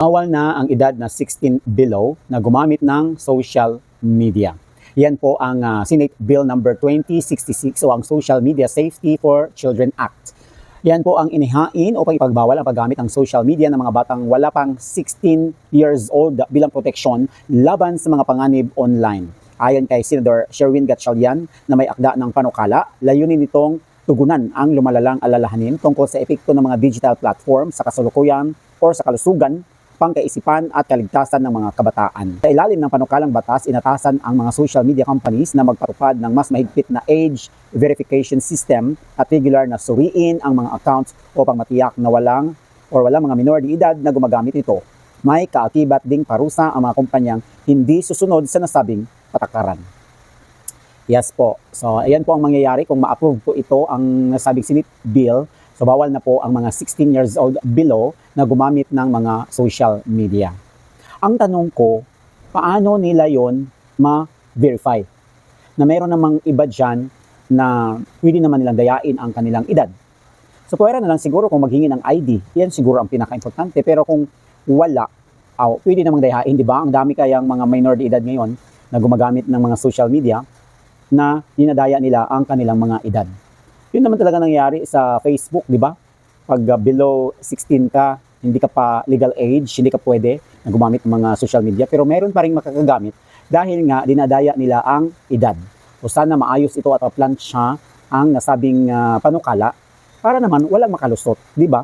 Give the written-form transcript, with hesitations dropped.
Bawal na ang edad na 16 below na gumamit ng social media. Yan po ang Senate Bill number 2066 o ang Social Media Safety for Children Act. Yan po ang inihain upang ipagbawal ang paggamit ng social media ng mga batang wala pang 16 years old bilang proteksyon laban sa mga panganib online. Ayon kay Senator Sherwin Gatchalian na may akda ng panukala, layunin nitong tugunan ang lumalalang alalahanin tungkol sa epekto ng mga digital platform sa kasalukuyan o sa kalusugan, pangkaisipan at kaligtasan ng mga kabataan. Sa ilalim ng panukalang batas, inatasan ang mga social media companies na magpatupad ng mas mahigpit na age verification system at regular na suriin ang mga accounts upang matiyak na walang mga minor de edad na gumagamit ito. May kaakibat ding parusa ang mga kumpanyang hindi susunod sa nasabing patakaran. Yes po. So, ayan po ang mangyayari kung ma-approve po ito ang nasabing Senate Bill. So, bawal na po ang mga 16 years old below na gumamit ng mga social media. Ang tanong ko, paano nila yon ma-verify? Na mayroon namang iba dyan na pwede naman nilang dayain ang kanilang edad. So, pwera na lang siguro kung maghingi ng ID. Yan siguro ang pinaka-importante. Pero kung wala, pwede namang dayain, di ba? Ang dami kayang mga minor de edad ngayon na gumagamit ng mga social media na dinadaya nila ang kanilang mga edad. Yun naman talaga nangyari sa Facebook, di ba? Pag below 16 ka, hindi ka pa legal age, hindi ka pwede na gumamit ng mga social media. Pero meron pa rin makakagamit dahil nga dinadaya nila ang edad. O sana maayos ito at plansya ang nasabing panukala para naman walang makalusot, di ba?